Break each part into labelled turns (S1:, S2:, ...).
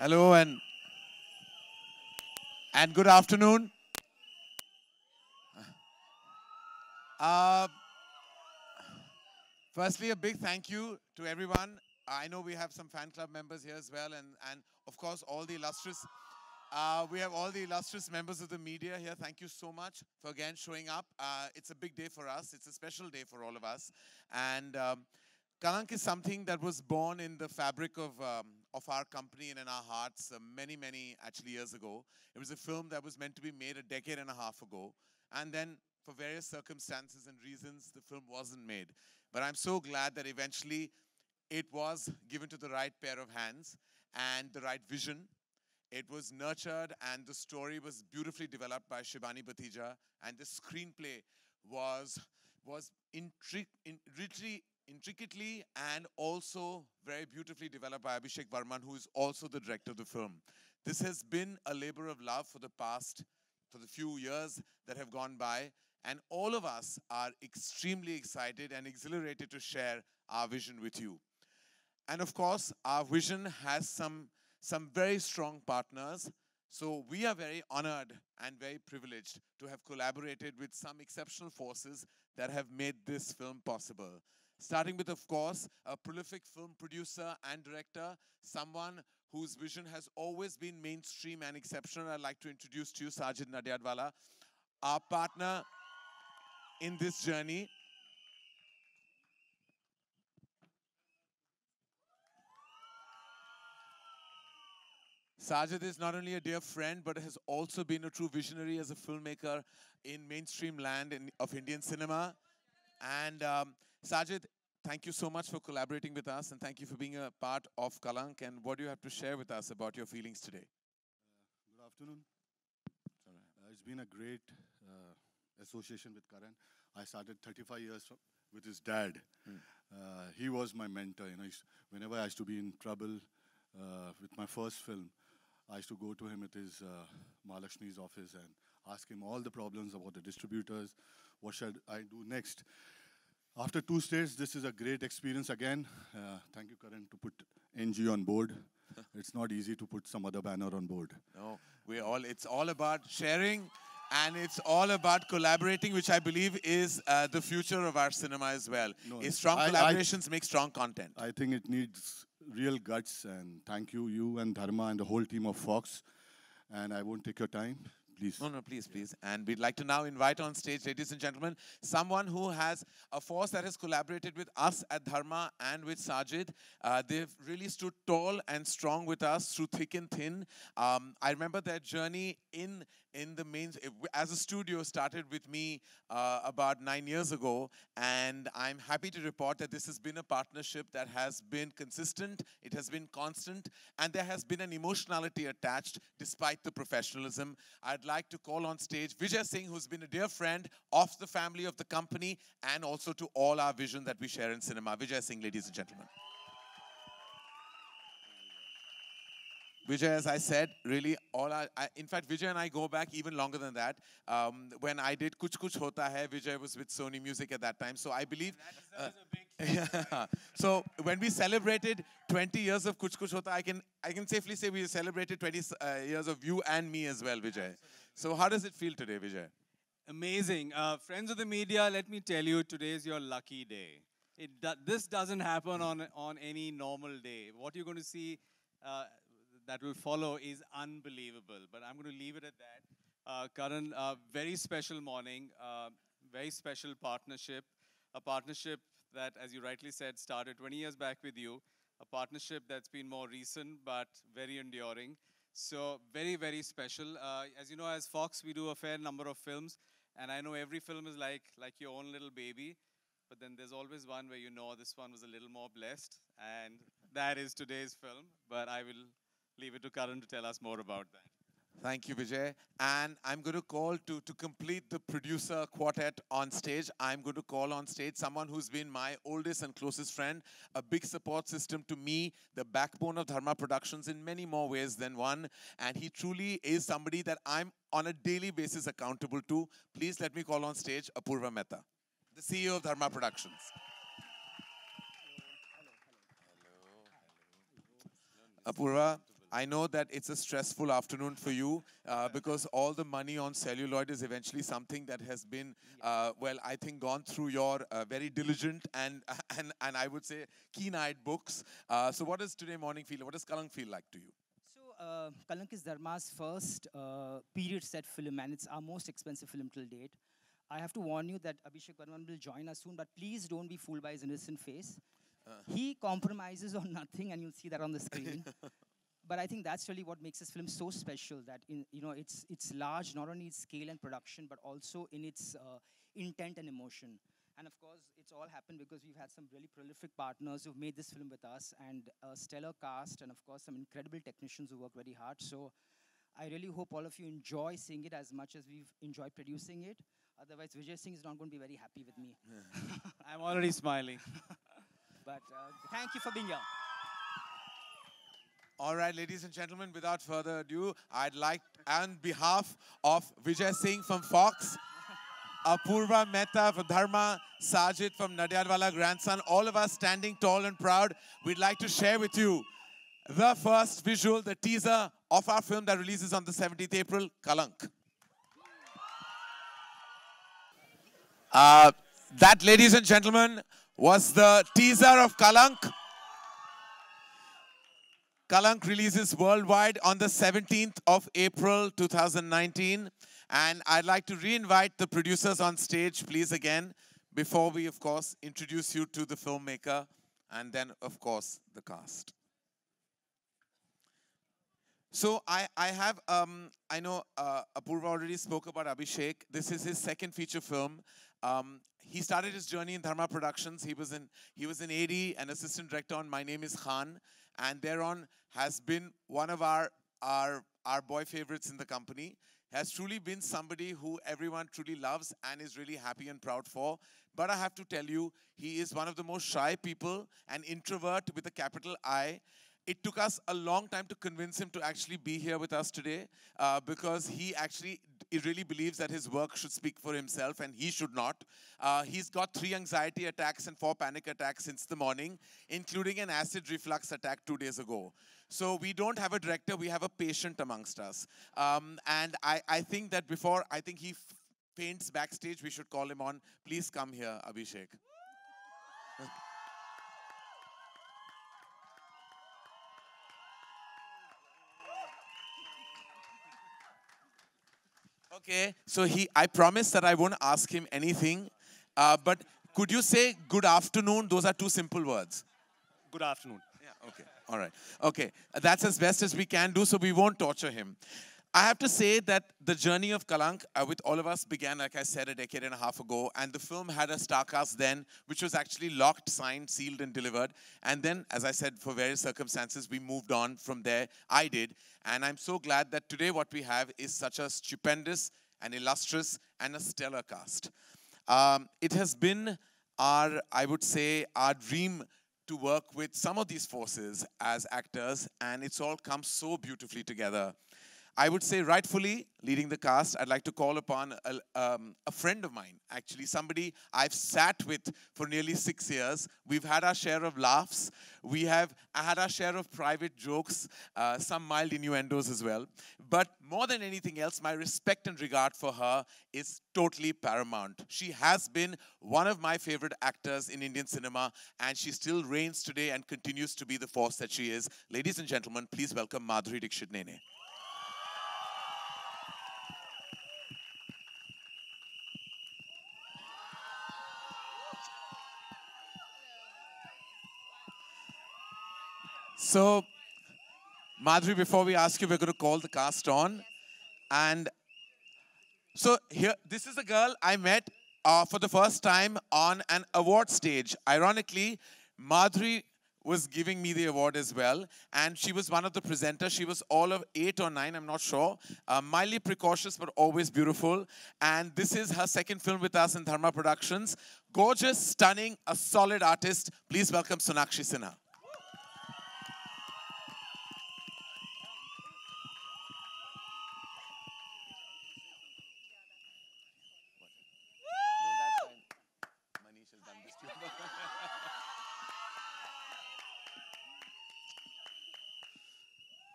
S1: Hello and good afternoon. Uh, Firstly, a big thank you to everyone. I know we have some fan club members here as well, and of course all the illustrious. We have all the illustrious members of the media here. Thank you so much for again showing up. It's a big day for us. It's a special day for all of us, and Kalank is something that was born in the fabric of our company and in our hearts many actually years ago. It was a film that was meant to be made a decade and a half ago, and then for various circumstances and reasons, the film wasn't made. But I'm so glad that eventually it was given to the right pair of hands and the right vision. It was nurtured, and the story was beautifully developed by Shibani Batija, and the screenplay was was intricately and also very beautifully developed by Abhishek Varman, who is also the director of the film. This has been a labor of love for the few years that have gone by, and all of us are extremely excited and exhilarated to share our vision with you. And of course, our vision has some very strong partners. So we are very honored and very privileged to have collaborated with some exceptional forces that have made this film possible. Starting with, of course, a prolific film producer and director, someone whose vision has always been mainstream and exceptional. I'd like to introduce to you Sajid Nadiadwala, our partner in this journey. Sajid is not only a dear friend, but has also been a true visionary as a filmmaker in mainstream land of Indian cinema. And Sajid, thank you so much for collaborating with us, and thank you for being a part of Kalank. And what do you have to share with us about your feelings today?
S2: Good afternoon. It's been a great association with Karan. I started 35 years with his dad.
S1: Mm.
S2: He was my mentor. Whenever I used to be in trouble with my first film, I used to go to him at his Mahalakshmi's office and ask him all the problems about the distributors. What should I do next? After two states, this is a great experience again. Thank you, Karan, to put NG on board. It's not easy to put some other banner on board.
S1: No, it's all about sharing and it's all about collaborating, which I believe is the future of our cinema as well.
S2: No,
S1: Strong collaborations make strong content.
S2: I think it needs real guts, and thank you, you and Dharma and the whole team of Fox. And I won't take your time, please.
S1: No, please. And we'd like to now invite on stage, ladies and gentlemen, someone who has a force that has collaborated with us at Dharma and with Sajid. They've really stood tall and strong with us through thick and thin. I remember their journey in the main, as a studio started with me about 9 years ago, and I'm happy to report that this has been a partnership that has been consistent, it has been constant, and there has been an emotionality attached despite the professionalism. I'd like to call on stage Vijay Singh, who's been a dear friend of the family of the company and also to all our vision that we share in cinema. Vijay Singh, ladies and gentlemen. Vijay, as I said, really in fact, Vijay and I go back even longer than that. When I did Kuch Kuch Hota Hai, Vijay was with Sony Music at that time. So I believe... yeah. So when we celebrated 20 years of Kuch Kuch Hota, I can safely say we celebrated 20 years of you and me as well, Vijay. So how does it feel today, Vijay?
S3: Amazing. Friends of the media, let me tell you, today is your lucky day. This doesn't happen on any normal day. What you're going to see that will follow is unbelievable. But I'm going to leave it at that. Karan, very special morning, very special partnership, a partnership that, as you rightly said, started 20 years back with you, a partnership that's been more recent but very enduring. So very special. As you know, as Fox, we do a fair number of films, and I know every film is like your own little baby, but then there's always one where you know this one was a little more blessed, and that is today's film. But I will leave it to Karan to tell us more about that.
S1: Thank you, Vijay. And I'm going to call to complete the producer quartet on stage. I'm going to call on stage someone who's been my oldest and closest friend, a big support system to me, the backbone of Dharma Productions in many more ways than one. And he truly is somebody that I'm on a daily basis accountable to. Please let me call on stage Apurva Mehta, the CEO of Dharma Productions. Apurva, I know that it's a stressful afternoon for you because all the money on celluloid is eventually something that has been, well, I think gone through your very diligent and, and I would say keen-eyed books. So what does today morning feel? What does Kalank feel like to you?
S4: So, Kalank is Dharma's first period set film, and it's our most expensive film till date. I have to warn you that Abhishek Varman will join us soon, but please don't be fooled by his innocent face. He compromises on nothing, and you'll see that on the screen. But I think that's really what makes this film so special. That it's large, not only in scale and production, but also in its intent and emotion. And of course, it's all happened because we've had some really prolific partners who've made this film with us, and a stellar cast, and of course, some incredible technicians who work very hard. So I really hope all of you enjoy seeing it as much as we've enjoyed producing it. Otherwise, Vijay Singh is not going to be very happy with me.
S3: I'm already smiling.
S4: But thank you for being here.
S1: All right, ladies and gentlemen, without further ado, I'd like, on behalf of Vijay Singh from Fox, Apurva Mehta from Dharma, Sajid from Nadyadwala Grandson, all of us standing tall and proud, we'd like to share with you the first visual, the teaser of our film that releases on the 17th April, Kalank. That, ladies and gentlemen, was the teaser of Kalank. Kalank releases worldwide on the 17th of April 2019. And I'd like to re-invite the producers on stage, please, again, before we, of course, introduce you to the filmmaker and then, of course, the cast. So I know Apurva already spoke about Abhishek. This is his second feature film. He started his journey in Dharma Productions. He was an AD and assistant director on My Name is Khan, and thereon has been one of our boy favorites in the company. Has truly been somebody who everyone truly loves and is really happy and proud for. But I have to tell you, he is one of the most shy people, an introvert with a capital I. It took us a long time to convince him to actually be here with us today because he really believes that his work should speak for himself and he should not. He's got 3 anxiety attacks and 4 panic attacks since the morning, including an acid reflux attack 2 days ago. So we don't have a director, we have a patient amongst us. And I think that before, he faints backstage, we should call him on. Please come here, Abhishek. Okay, so I promise that I won't ask him anything, but could you say good afternoon? Those are 2 simple words.
S5: Good afternoon.
S1: Yeah, okay, all right. Okay, that's as best as we can do, so we won't torture him. I have to say that the journey of Kalank with all of us began, like I said, a decade and a half ago, and the film had a star cast then, which was actually locked, signed, sealed, and delivered. And then, as I said, for various circumstances, we moved on from there. I did, and I'm so glad that today what we have is such a stupendous and illustrious and a stellar cast. It has been I would say, our dream to work with some of these forces as actors, and it's all come so beautifully together. I would say rightfully leading the cast, I'd like to call upon a friend of mine, actually somebody I've sat with for nearly 6 years. We've had our share of laughs. We have had our share of private jokes, some mild innuendos as well. But more than anything else, my respect and regard for her is totally paramount. She has been one of my favorite actors in Indian cinema, and she still reigns today and continues to be the force that she is. Ladies and gentlemen, please welcome Madhuri Dixit Nene. So, Madhuri, before we ask you, we're going to call the cast on. And so here, this is a girl I met for the first time on an award stage. Ironically, Madhuri was giving me the award as well. And she was one of the presenters. She was all of 8 or 9, I'm not sure. Mildly precocious, but always beautiful. And this is her second film with us in Dharma Productions. Gorgeous, stunning, a solid artist. Please welcome Sonakshi Sinha.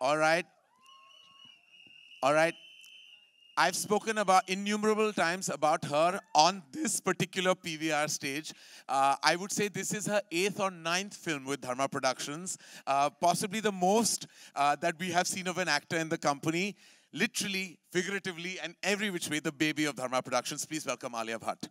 S1: All right. All right. I've spoken about innumerable times about her on this particular PVR stage. I would say this is her 8th or 9th film with Dharma Productions, possibly the most that we have seen of an actor in the company. Literally, figuratively, and every which way, the baby of Dharma Productions. Please welcome Alia Bhatt.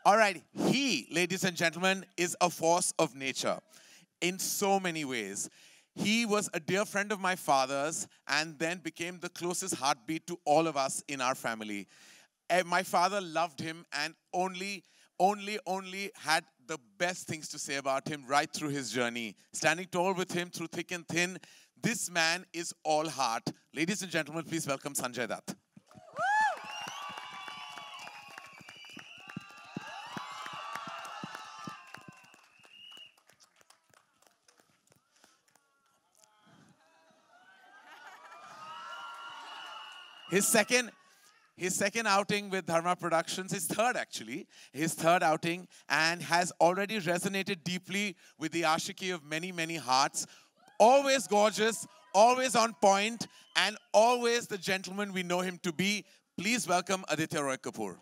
S1: All right, he, ladies and gentlemen, is a force of nature in so many ways. He was a dear friend of my father's and then became the closest heartbeat to all of us in our family. My father loved him and only had the best things to say about him right through his journey. Standing tall with him through thick and thin, this man is all heart. Ladies and gentlemen, please welcome Sanjay Dutt. His second outing with Dharma Productions, his third actually, his third outing, and has already resonated deeply with the ashiki of many, many hearts. Always gorgeous, always on point, and always the gentleman we know him to be. Please welcome Aditya Roy Kapoor.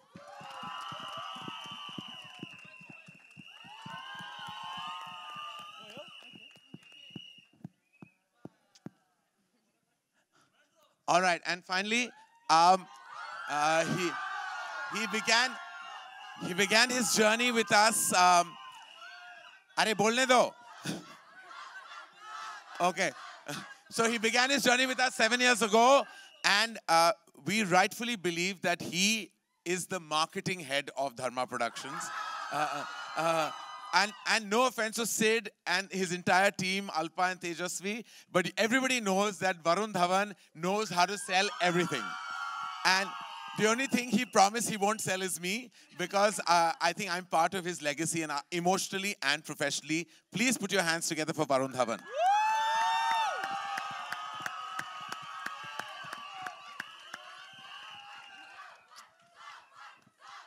S1: All right, and finally, he began his journey with us. Are bolne do? Okay. So he began his journey with us 7 years ago, and we rightfully believe that he is the marketing head of Dharma Productions. And no offense to Sid and his entire team, Alpa and Tejasvi, but everybody knows that Varun Dhawan knows how to sell everything. And the only thing he promised he won't sell is me, because I think I'm part of his legacy, and emotionally and professionally. Please put your hands together for Varun Dhawan.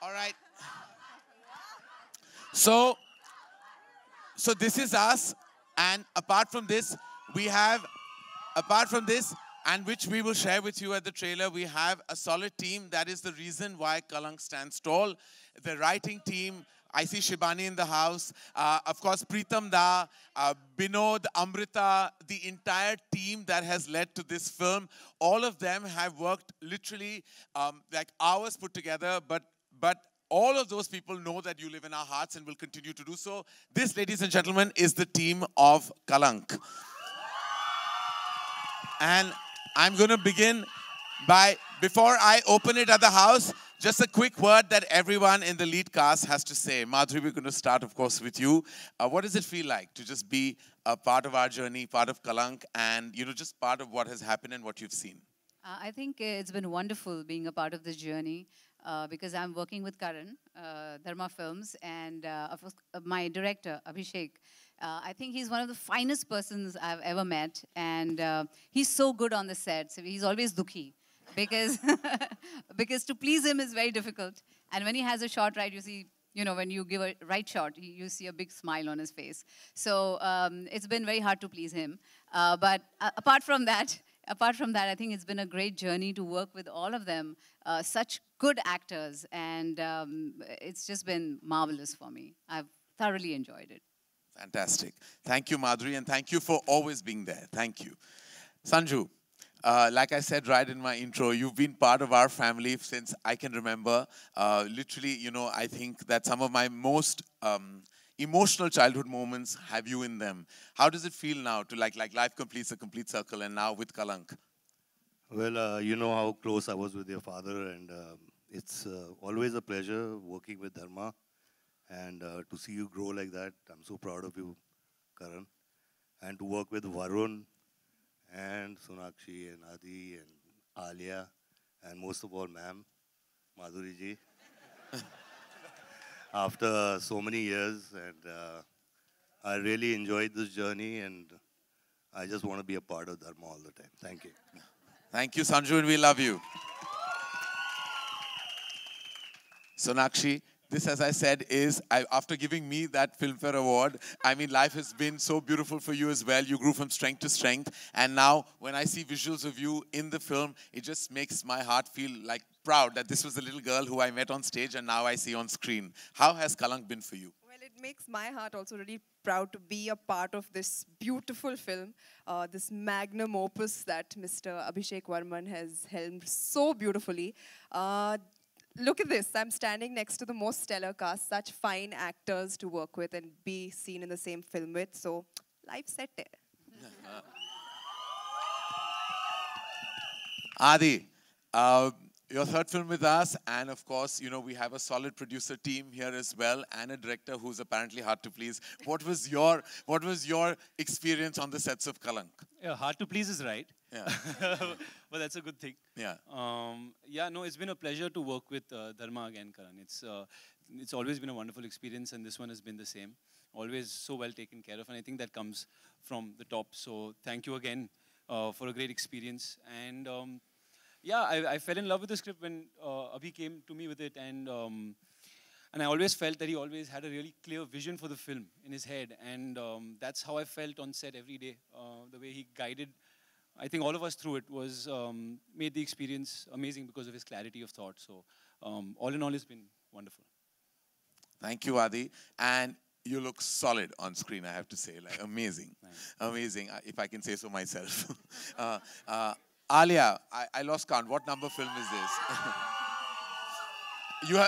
S1: All right. So this is us, and apart from this, and which we will share with you at the trailer, we have a solid team. That is the reason why Kalank stands tall. The writing team, I see Shibani in the house, of course Pritam Da, Binod, Amrita, the entire team that has led to this film. All of them have worked literally like hours put together, but all of those people know that you live in our hearts and will continue to do so. This, ladies and gentlemen, is the team of Kalank. And I'm going to begin by, before I open it at the house, just a quick word that everyone in the lead cast has to say. Madhuri, we're going to start, of course, with you. What does it feel like to just be a part of our journey, part of Kalank, and just part of what has happened and what you've seen?
S5: I think it's been wonderful being a part of this journey. Because I'm working with Karan, Dharma Films, and of course, my director, Abhishek. I think he's one of the finest persons I've ever met, and he's so good on the set. So he's always dukhi, because, because to please him is very difficult. And when he has a shot right, you see, when you give a right shot, you see a big smile on his face. So it's been very hard to please him. But apart from that, I think it's been a great journey to work with all of them, such good actors, and it's just been marvelous for me. I've thoroughly enjoyed it.
S1: Fantastic. Thank you, Madhuri, and thank you for always being there. Thank you. Sanju, like I said right in my intro, you've been part of our family since I can remember. Literally, I think that some of my most emotional childhood moments have you in them. How does it feel now to like life completes a complete circle, and now with Kalank?
S6: Well, you know how close I was with your father, and it's always a pleasure working with Dharma, and to see you grow like that. I'm so proud of you, Karan. And to work with Varun and Sonakshi and Adi and Alia, and most of all, ma'am, Madhuri ji. After so many years, and I really enjoyed this journey, and I just want to be a part of Dharma all the time. Thank you.
S1: Thank you, Sanju, and we love you. Sonakshi, this, as I said, is after giving me that Filmfare Award, I mean, life has been so beautiful for you as well. You grew from strength to strength. And now, when I see visuals of you in the film, it just makes my heart feel like proud that this was the little girl who I met on stage and now I see on screen. How has Kalank been for you?
S7: Well, it makes my heart also really proud to be a part of this beautiful film, this magnum opus that Mr. Abhishek Varman has helmed so beautifully. Look at this. I'm standing next to the most stellar cast, such fine actors to work with and be seen in the same film with. So, life set there.
S1: Adi, your third film with us, and of course, you know, we have a solid producer team here as well, and a director who's apparently hard to please. What was your experience on the sets of Kalank?
S8: Yeah, hard to please is right.
S1: Yeah.
S8: But that's a good thing.
S1: Yeah.
S8: Yeah, no, it's been a pleasure to work with Dharma again, Karan. It's always been a wonderful experience, and this one has been the same. Always so well taken care of, and I think that comes from the top. So thank you again for a great experience. And yeah, I fell in love with the script when Abhi came to me with it, and I always felt that he always had a really clear vision for the film in his head, and that's how I felt on set every day. The way he guided, I think, all of us through it was made the experience amazing because of his clarity of thought. So all in all, it's been wonderful.
S1: Thank you, Adi. And you look solid on screen, I have to say. Like, amazing.
S8: Thanks.
S1: Amazing, if I can say so myself. Alia, I lost count. What number film is this?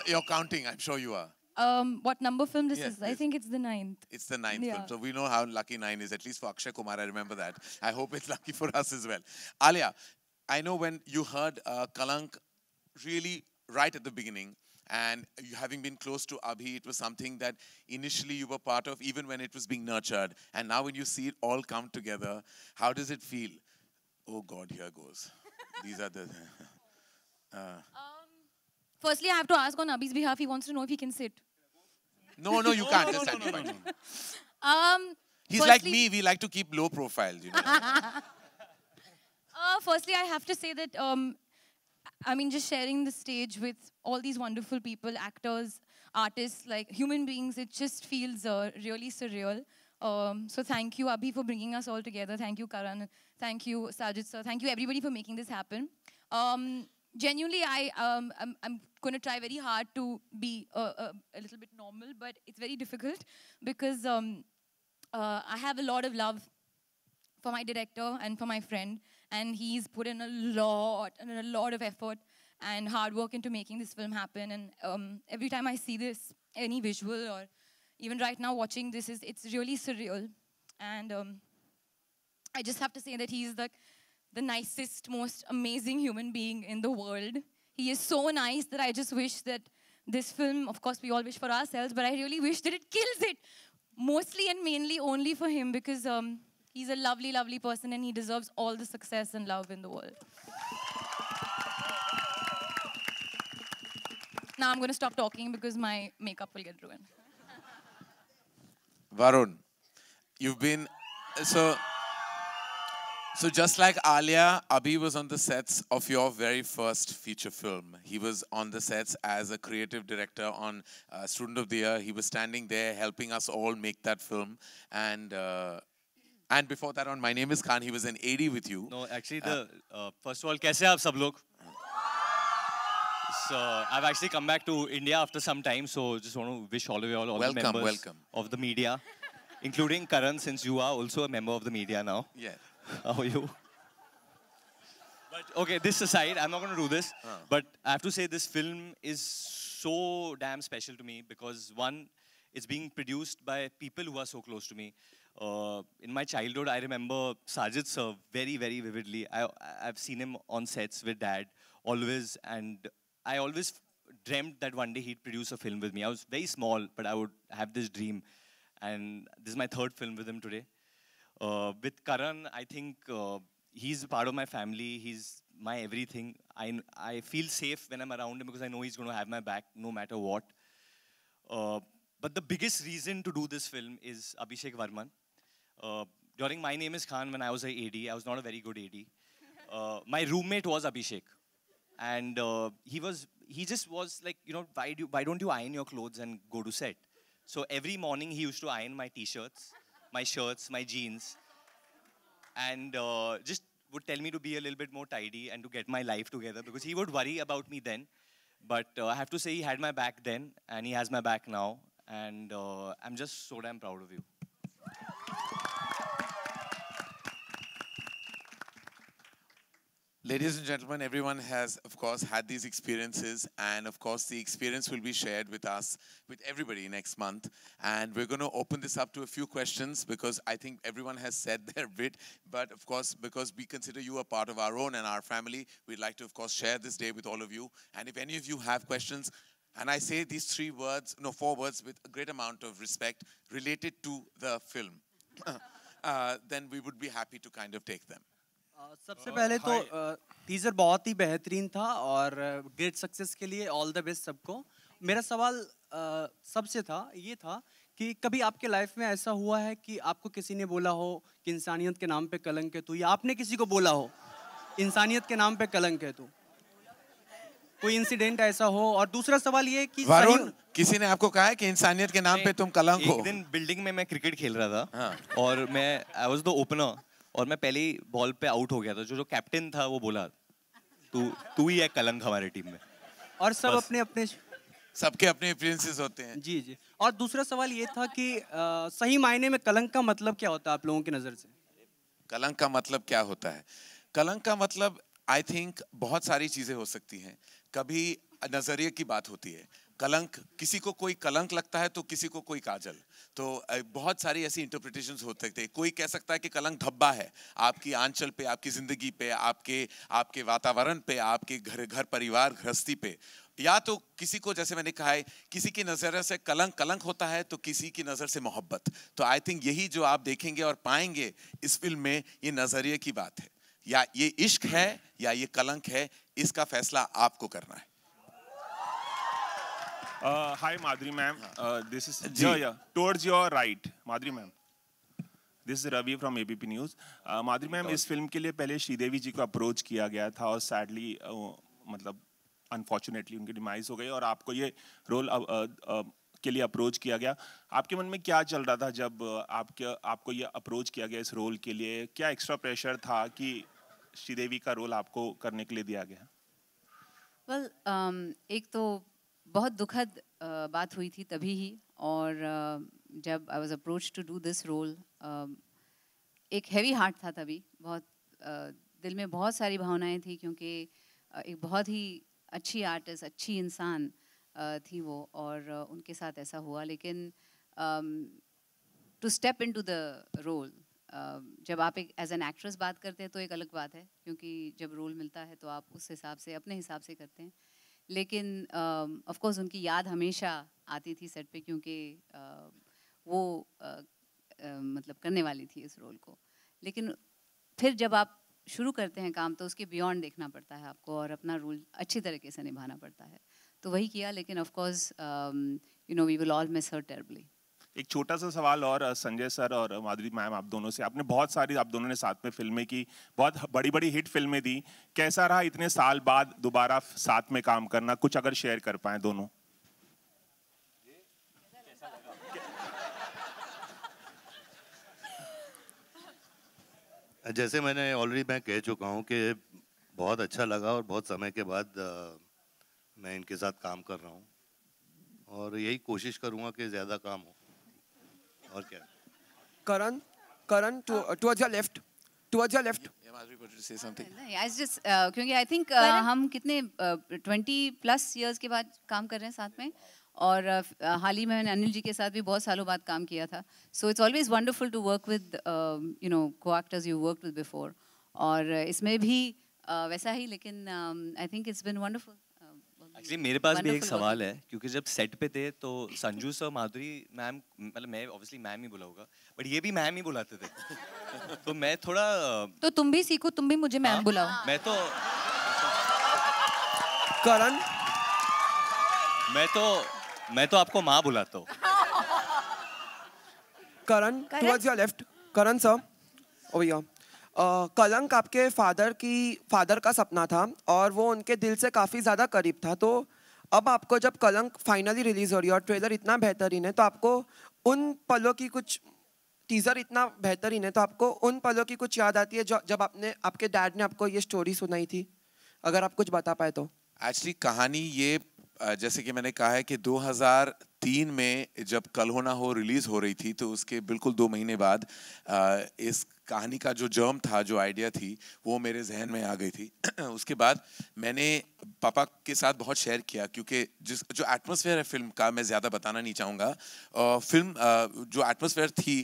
S1: You're counting, I'm sure you are.
S9: What number film this
S1: Yeah,
S9: is? I
S1: yes.
S9: think it's the 9th.
S1: It's the 9th
S9: Yeah.
S1: film. So we know how lucky 9 is, at least for Akshay Kumar, I remember that. I hope it's lucky for us as well. Alia, I know when you heard Kalank really right at the beginning, and you having been close to Abhi, it was something that initially you were part of, even when it was being nurtured. And now when you see it all come together, how does it feel? Oh God, here goes. These are the...
S9: Firstly, I have to ask on Abhi's behalf. He wants to know if he can sit.
S1: No, you can't. Just stand fine. He's like
S9: Firstly-
S1: me. We like to keep low profiles, you know.
S9: Firstly, I have to say that, I mean, just sharing the stage with all these wonderful people, actors, artists, like human beings, it just feels really surreal. So thank you, Abhi, for bringing us all together. Thank you, Karan. Thank you, Sajid sir. Thank you, everybody, for making this happen. Genuinely, I'm going to try very hard to be a little bit normal, but it's very difficult because I have a lot of love for my director and for my friend, and he's put in a lot of effort and hard work into making this film happen. And every time I see this, any visual or even right now watching this, it's really surreal. And I just have to say that he's the nicest, most amazing human being in the world. He is so nice that I just wish that this film, of course we all wish for ourselves, but I really wish that it kills it. Mostly and mainly only for him, because he's a lovely, lovely person and he deserves all the success and love in the world. Now I'm going to stop talking because my makeup will get ruined.
S1: Varun, you've been... So just like Alia, Abhi was on the sets of your very first feature film. He was on the sets as a creative director on Student of the Year. He was standing there helping us all make that film. And before that on My Name is Khan, he was an AD with you.
S8: No, actually, first of all, kaise hai aap sab log? So I've actually come back to India after some time, so just want to wish all of you all the members of the media, including Karan, since you are also a member of the media now.
S1: Yeah.
S8: How are you? But okay, this aside, I'm not going to do this. But I have to say this film is so damn special to me because one, it's being produced by people who are so close to me. In my childhood, I remember Sajid sir very, very vividly. I've seen him on sets with Dad always, and I always dreamt that one day he'd produce a film with me. I was very small, but I would have this dream. And this is my third film with him today. With Karan, I think he's a part of my family. He's my everything. I feel safe when I'm around him because I know he's going to have my back no matter what. But the biggest reason to do this film is Abhishek Varman. During My Name is Khan, when I was an AD, I was not a very good AD. My roommate was Abhishek. And he was he just was like, you know, why don't you iron your clothes and go to set? So every morning he used to iron my t-shirts, my shirts, my jeans, and just would tell me to be a little bit more tidy and to get my life together, because he would worry about me then. But I have to say he had my back then and he has my back now, and I'm just so damn proud of you.
S1: Ladies and gentlemen, everyone has, of course, had these experiences, and of course, the experience will be shared with us, with everybody next month. And we're going to open this up to a few questions, because I think everyone has said their bit. But of course, because we consider you a part of our own and our family, we'd like to, of course, share this day with all of you. And if any of you have questions, and I say these four words with a great amount of respect related to the film, then we would be happy to kind of take them.
S10: सबसे पहले तो teaser बहुत ही बेहतरीन था और great success के लिए all the best सबको। मेरा सवाल सबसे था ये था कि कभी आपके लाइफ में ऐसा हुआ है कि आपको किसी ने बोला हो कि इंसानियत के नाम पे कलंक है तू, या आपने किसी को बोला हो इंसानियत के नाम पे कलंक है तू, कोई इंसिडेंट ऐसा हो? और दूसरा सवाल ये कि
S1: वरुण, किसी ने आपको कहा है कि इंसानियत के नाम पे तुम कलंक हो?
S8: एक दिन बिल्डिंग में मैं क्रिकेट खेल रहा था और आई वाज द ओपनर, और मैं पहले ही बॉल पे आउट हो गया था। जो कैप्टन था वो बोला तू ही है कलंक हमारे टीम में।
S10: और सब अपने अपने
S1: सबके अपने एक्सपीरियंसेस होते हैं।
S10: जी जी। और दूसरा सवाल ये था कि सही मायने में कलंक का मतलब क्या होता है आप लोगों की नजर से?
S1: कलंक का मतलब क्या होता है? कलंक का मतलब आई थिंक बहुत सारी चीजें हो सकती हैं। कभी नजरिए की बात होती है। कलंक, किसी को कोई कलंक लगता है तो किसी को कोई काजल, तो बहुत सारी ऐसी इंटरप्रिटेशंस हो सकते हैं। कोई कह सकता है कि कलंक धब्बा है आपकी आंचल पे, आपकी जिंदगी पे, आपके वातावरण पे, आपके घर परिवार गृहस्थी पे, या तो किसी को, जैसे मैंने कहा है, किसी की नजर से कलंक होता है तो किसी की नजर से मोहब्बत। तो आई थिंक यही जो आप देखेंगे और पाएंगे इस फिल्म में, ये नजरिए की बात है, या ये इश्क है या ये कलंक है, इसका फैसला आपको करना है।
S11: Hi Madhuri ma'am, this is towards your right, Madhuri ma'am. This is Ravi from ABP News. Madhuri ma'am, इस फिल्म के लिए पहले श्रीदेवी जी को अप्रोच किया गया था और सैडली मतलब अनफॉर्चुनेटली उनकी डिमाइस हो गई और आपको ये रोल के लिए अप्रोच किया गया। आपके मन में क्या चल रहा था जब आपको ये अप्रोच किया गया इस रोल के लिए? क्या एक्स्ट्रा प्रेशर था कि श्रीदेवी का रोल आपको करने के लिए दिया गया?
S5: Well, एक तो बहुत दुखद बात हुई थी तभी ही, और जब I was approach to do this role एक हैवी हार्ट था तभी, बहुत दिल में बहुत सारी भावनाएं थी, क्योंकि एक बहुत ही अच्छी आर्टिस्ट, अच्छी इंसान थी वो, और उनके साथ ऐसा हुआ। लेकिन to step into the role, जब आप एक एज एन एक्ट्रेस बात करते हैं तो एक अलग बात है, क्योंकि जब रोल मिलता है तो आप उस हिसाब से, अपने हिसाब से करते हैं। लेकिन ऑफ कोर्स उनकी याद हमेशा आती थी सेट पे, क्योंकि वो मतलब करने वाली थी इस रोल को। लेकिन फिर जब आप शुरू करते हैं काम तो उसके बियॉन्ड देखना पड़ता है आपको, और अपना रोल अच्छी तरीके से निभाना पड़ता है, तो वही किया। लेकिन of course you know we will all miss her terribly.
S11: एक छोटा सा सवाल और संजय सर और माधुरी मैम, आप दोनों से, आपने बहुत सारी, आप दोनों ने साथ में फिल्में की, बहुत बड़ी बड़ी हिट फिल्में दी, कैसा रहा इतने साल बाद दोबारा साथ में काम करना? कुछ अगर शेयर कर पाए दोनों।
S6: जैसे मैंने ऑलरेडी मैं कह चुका हूँ कि बहुत अच्छा लगा और बहुत समय के बाद मैं इनके साथ काम कर रहा हूँ, और यही कोशिश करूँगा कि ज़्यादा काम हो। और क्या?
S12: Karan, towards your left.
S5: क्योंकि आई थिंक हम कितने 20+ years के बाद काम कर रहे हैं साथ में, और हाल ही में मैंने अनिल जी के साथ भी बहुत सालों बाद काम किया था। So it's always wonderful to work with you know co-actors you worked with before, और इसमें भी वैसा ही। लेकिन I think it's been wonderful.
S8: Actually मेरे पास भी एक सवाल है, क्योंकि जब सेट पे थे तो संजू सर, माधुरी मैम, मतलब मैं ऑब्वियसली मैम ही बुलाऊंगा, बट ये भी मैम ही बुलाते थे, तो मैं थोड़ा,
S9: तो तुम भी सीखो, तुम भी मुझे मैम बुलाओ।
S12: करण,
S8: मैं तो आपको माँ बुलाता हूँ।
S12: करण, towards your left. Karan sir, over here. कलंक आपके फादर का सपना था और वो उनके दिल से काफ़ी ज़्यादा करीब था, तो अब आपको जब कलंक फाइनली रिलीज हो रही है और ट्रेलर इतना बेहतरीन है, तो आपको उन पलों की कुछ, टीजर इतना बेहतरीन है, तो आपको उन पलों की कुछ याद आती है जब आपके डैड ने आपको ये स्टोरी सुनाई थी? अगर आप कुछ बता पाए तो।
S1: एक्चुअली कहानी ये जैसे कि मैंने कहा है कि 2003 में जब कल हो ना हो रिलीज हो रही थी, तो उसके बिल्कुल 2 महीने बाद इस कहानी का जो जर्म था, जो आइडिया थी, वो मेरे जहन में आ गई थी। उसके बाद मैंने पापा के साथ बहुत शेयर किया, क्योंकि जो एटमॉस्फेयर है फिल्म का, मैं ज़्यादा बताना नहीं चाहूँगा। फिल्म जो एटमॉस्फेयर थी,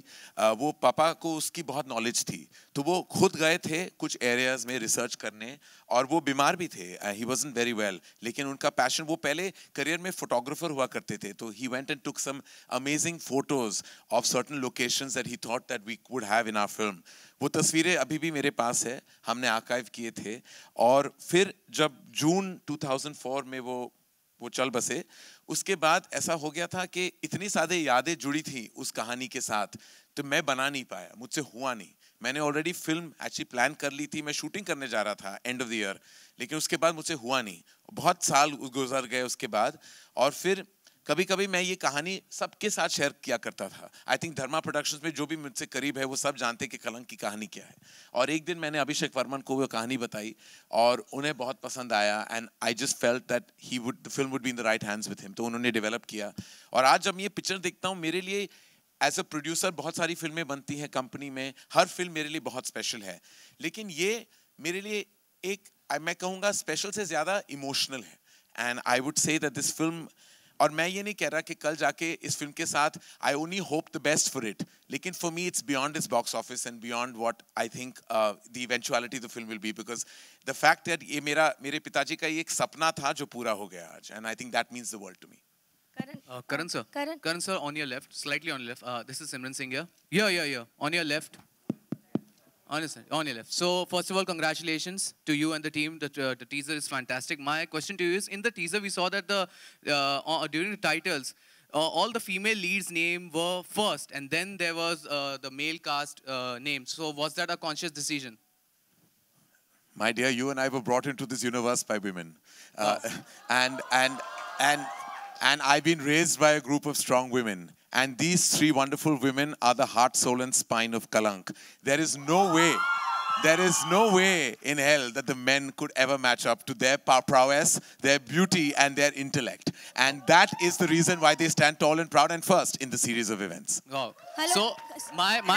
S1: वो पापा को उसकी बहुत नॉलेज थी, तो वो खुद गए थे कुछ एरियाज़ में रिसर्च करने, और वो बीमार भी थे, ही वाज़न्ट वेरी वेल, लेकिन उनका पैशन, वो पहले करियर में फोटोग्राफर हुआ करते थे, तो he went and took some amazing photos of certain locations that he thought that we would have in our film. वो तस्वीरें अभी भी मेरे पास है, हमने आर्काइव किए थे। और फिर जब जून 2004 में वो चल बसे, उसके बाद ऐसा हो गया था कि इतनी सारी यादें जुड़ी थी उस कहानी के साथ, तो मैं बना नहीं पाया, मुझसे हुआ नहीं। मैंने ऑलरेडी फिल्म एक्चुअली प्लान कर ली थी, मैं शूटिंग करने जा रहा था एंड ऑफ द ईयर, लेकिन उसके बाद मुझसे हुआ नहीं। बहुत साल गुजर गए उसके बाद, और फिर कभी कभी मैं ये कहानी सबके साथ शेयर किया करता था। आई थिंक धर्मा प्रोडक्शंस में जो भी मुझसे करीब है, वो सब जानते कि कलंक की कहानी क्या है। और एक दिन मैंने अभिषेक वर्मन को वो कहानी बताई, और उन्हें बहुत पसंद आया, and I just felt that the film would be in the right hands with him, तो उन्होंने डेवलप किया। और आज जब ये पिक्चर देखता हूँ, मेरे लिए एज अ प्रोड्यूसर बहुत सारी फिल्में बनती हैं कंपनी में, हर फिल्म मेरे लिए बहुत स्पेशल है, लेकिन ये मेरे लिए एक, मैं कहूँगा स्पेशल से ज़्यादा इमोशनल है। And I would say that this film, और मैं ये नहीं कह रहा कि कल जाके इस फिल्म के साथ I only hope the best for it, लेकिन for me it's beyond its box office and beyond what I think the eventuality the film will be, because the fact that ये मेरे पिताजी का ये एक सपना था जो पूरा हो गया आज, and I think that means the world to me.
S13: Karan sir. Karan sir, on your left, slightly on your left. This is Simran Singh here. Yeah. On your left. On your left. So first of all, congratulations to you and the team. The teaser is fantastic. My question to you is, in the teaser we saw that during the titles, all the female leads' name were first, and then there was the male cast name. So was that a conscious decision?
S1: My dear, you and I were brought into this universe by women, and I've been raised by a group of strong women. And these 3 wonderful women are the heart, soul, and spine of Kalank. There is no way in hell that the men could ever match up to their prowess, their beauty, and their intellect. And that is the reason why they stand tall and proud and first in the series of events.
S13: Wow.
S7: Hello.
S13: So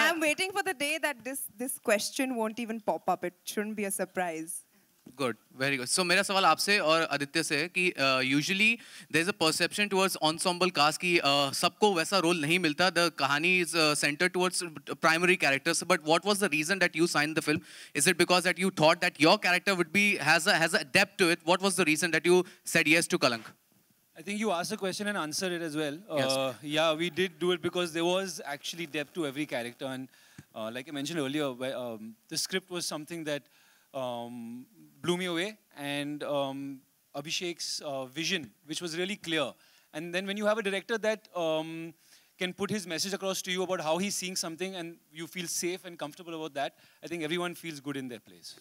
S7: I'm waiting for the day that this question won't even pop up. It shouldn't be a surprise.
S13: Good, very good. So मेरा सवाल आपसे और आदित्य से है कि usually there is a perception towards ensemble cast कि सबको वैसा रोल नहीं मिलता. The कहानी is centered towards primary characters. But what was the reason that you signed the film? Is it because that you thought that your character would be has a depth to it? What was the reason that you said yes to Kalank?
S14: I think you asked the question and answered it as well.
S13: Yes.
S14: Yeah, we did do it because there was actually depth to every character, and like I mentioned earlier, the script was something that blew me away, and Abhishek's vision, which was really clear. And then when you have a director that can put his message across to you about how he's seeing something, and you feel safe and comfortable about that, I think everyone feels good in their place.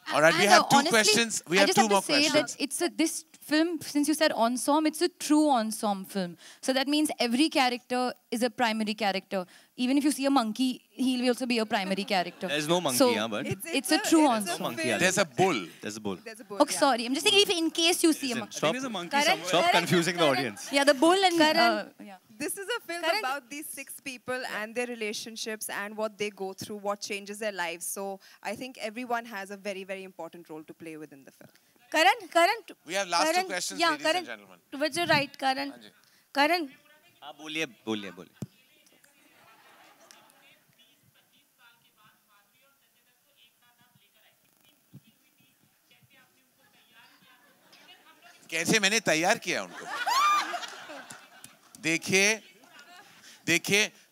S1: All right, we have 2 questions. We have 2 more questions.
S9: I just have to say that this film, since you said ensemble, it's a true ensemble film. So that means every character is a primary character. Even if you see a monkey, he'll also be a primary character.
S8: There's no monkey,
S9: so
S8: but
S9: it's a true ensemble.
S1: There's a bull.
S8: There's a bull.
S9: Okay, sorry. I'm just saying if in case you see a monkey.
S8: Stop confusing the audience.
S9: Yeah, the bull and
S7: yeah. This is a film about these 6 people and their relationships and what they go through, what changes their lives. So I think everyone has a very, very important role to play within the film.
S15: Karan.
S1: We have last 2 questions, ladies and gentlemen.
S15: Towards your right, Karan. Karan.
S8: हाँ बोलिए.
S1: कैसे मैंने तैयार किया उनको? देखिए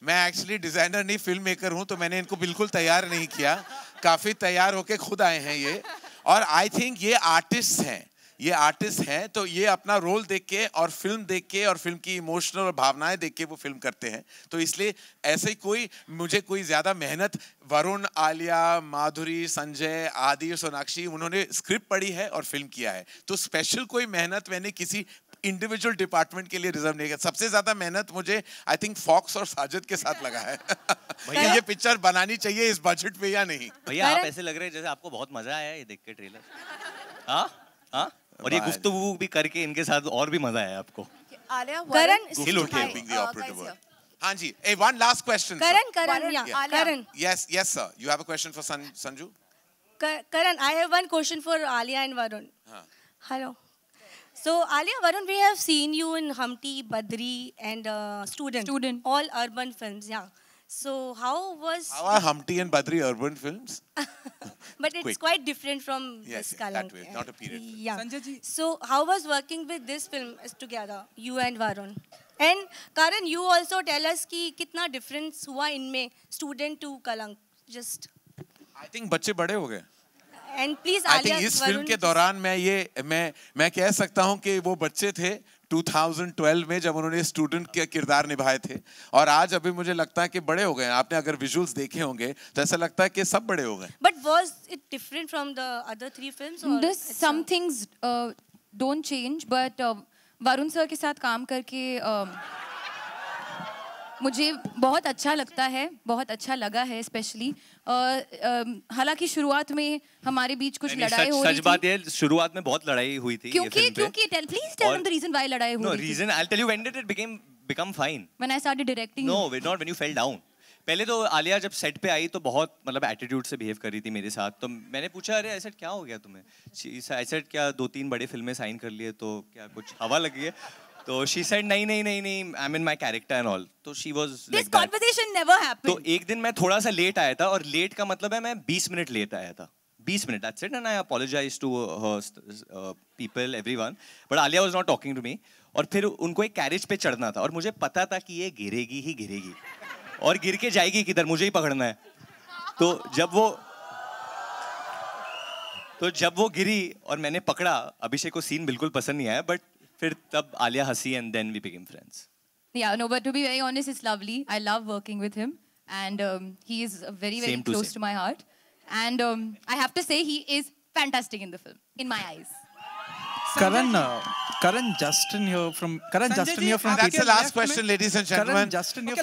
S1: मैं actually designer नहीं, फिल्म मेकर हूं, तो मैंने इनको बिल्कुल तैयार नहीं किया, काफी तैयार होके खुद आए हैं ये। और आई थिंक ये आर्टिस्ट हैं, तो ये अपना रोल देख के और फिल्म देख के और फिल्म की इमोशनल और भावनाएं देख के वो फिल्म करते हैं। तो इसलिए ऐसे मुझे कोई ज्यादा मेहनत, वरुण, आलिया, माधुरी, संजय, आदि, सोनाक्षी, उन्होंने स्क्रिप्ट पढ़ी है और फिल्म किया है, तो स्पेशल कोई मेहनत मैंने किसी इंडिविजुअल डिपार्टमेंट के लिए रिजर्व नहीं किया। सबसे ज्यादा मेहनत मुझे आई थिंक फॉक्स और साजिद के साथ लगा है भैया ये पिक्चर बनानी चाहिए इस बजट पे या नहीं।
S8: भैया आप ऐसे लग रहे हैं जैसे आपको बहुत मजा आया ये देख के ट्रेलर। हाँ हाँ, और ये गुफ्तगू भी करके इनके साथ और भी मजा आया आपको।
S15: Karan,
S1: being the operative word. हाँ जी, one last question.
S15: Karan.
S1: Yes, sir. You have a question for Sanju?
S15: Karan, I have one question for Alia and Varun. Hello. So, Alia, Varun, we have seen you in Humpty, Badri, and Student. All urban films, yeah. So, how
S1: are Humpty and Badri urban films?
S15: But it's quite different from
S1: yes,
S15: this Kalank.
S1: That way, not a period film.
S15: Yeah. So, how was working with this film together, you and Varun? And Karan, you also tell us कि कितना difference हुआ इनमें student to Kalank. Just.
S1: I think बच्चे बड़े हो गए.
S15: And please,
S1: I
S15: Alia,
S1: think इस
S15: Varun,
S1: film के दौरान मैं कह सकता हूँ कि वो बच्चे थे 2012 में जब उन्होंने स्टूडेंट का किरदार निभाए थे और आज अभी मुझे लगता है कि बड़े हो गए। आपने अगर विजुअल्स देखे होंगे तो ऐसा लगता है कि सब बड़े हो गए।
S15: But was it different from the other three films? Or
S9: some things don't change, but Varun sir के साथ काम करके मुझे बहुत अच्छा लगता है, बहुत अच्छा लगा है स्पेशली। हालांकि शुरुआत में हमारे बीच कुछ लड़ाई हो रही थी।
S8: सच बात है, शुरुआत में बहुत लड़ाई हुई थी।
S9: क्योंकि please tell them the reason why लड़ाई हुई थी।
S8: No reason, I'll tell you when did it become fine.
S9: When I started directing.
S8: No, not when you fell down. पहले तो आलिया जब सेट पे आई तो बहुत मतलब एटीट्यूड से बिहेव कर रही थी मेरे साथ। तो मैंने पूछा अरे ऐसा क्या हो गया तुम्हें? ऐसा क्या 2-3 बड़े फिल्में साइन कर लिए तो क्या कुछ हवा लगी है? तो she said नहीं I'm in my character and all. तो she was
S9: This
S8: like that.
S9: conversation never happened.
S8: तो एक दिन मैं थोड़ा सा लेट आया था और लेट का मतलब है मैं 20 मिनट लेट आया था। 20 minute, that's it, and I apologize to her people, everyone. But Alia was not talking to me. और फिर उनको एक कैरेज पे चढ़ना था और मुझे पता था कि ये गिरेगी ही गिरेगी और गिर के जाएगी किधर, मुझे ही पकड़ना है। तो जब वो गिरी और मैंने पकड़ा, अभिषेक को सीन बिल्कुल पसंद नहीं आया, बट फिर तब आलिया हंसी and then we became friends.
S9: Yeah, no, but to be very honest, it's lovely. I love working with him, and he is very, very close to my heart. And I have to say, he is fantastic in the film, in my eyes.
S16: Karan Justin here from
S1: That's the last question, ladies and gentlemen.
S16: Karan Justin here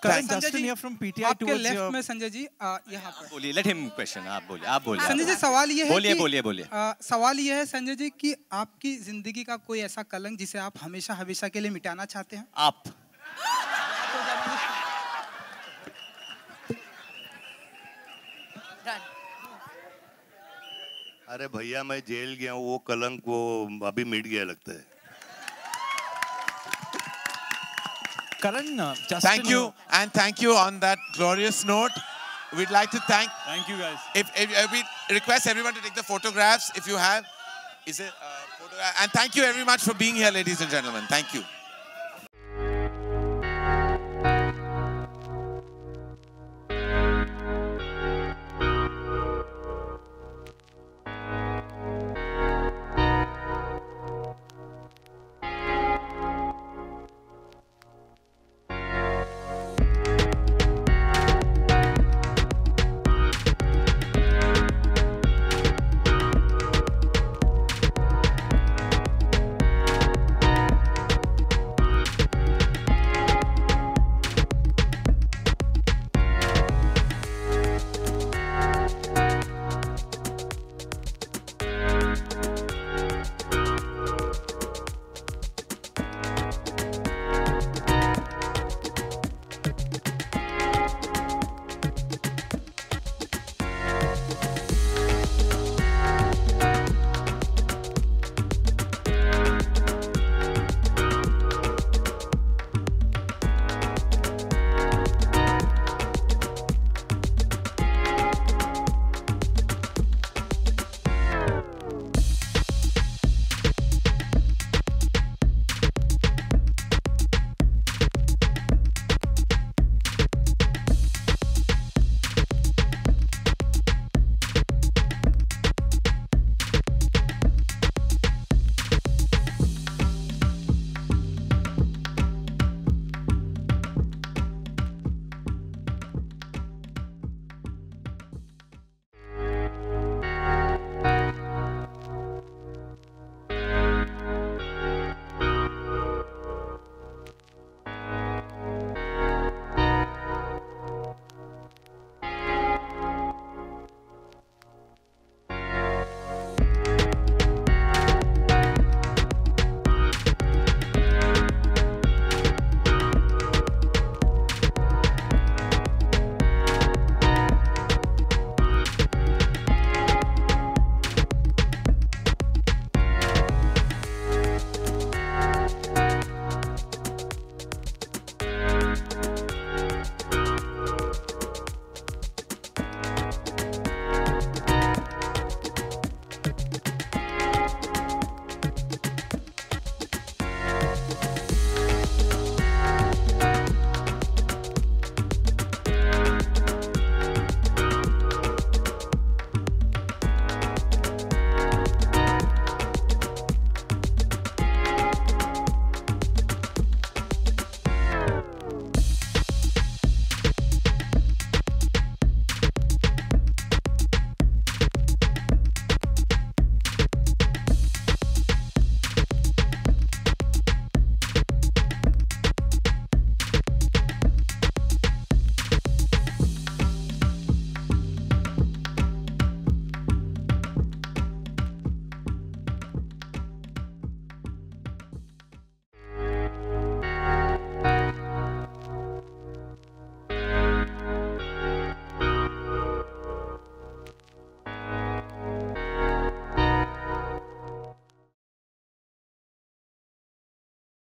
S16: Karan Justin here from PTI
S17: आपके
S16: towards
S17: left
S16: your
S17: में संजय जी यहाँ पर
S8: बोलिए, let him question. आप बोलिए।
S17: संजय जी सवाल ये है
S8: बोलिए।
S17: सवाल ये है संजय जी कि आपकी जिंदगी का कोई ऐसा कलंक जिसे आप हमेशा के लिए मिटाना चाहते हैं?
S8: आप
S6: अरे भैया मैं जेल गया हूँ, वो कलंक वो अभी मिट गया लगता है।
S16: Karan,
S1: thank you, and thank you on that glorious note. We'd like to thank
S14: you guys.
S1: If we request everyone to take the photographs if you have. And thank you very much for being here, ladies and gentlemen. Thank you.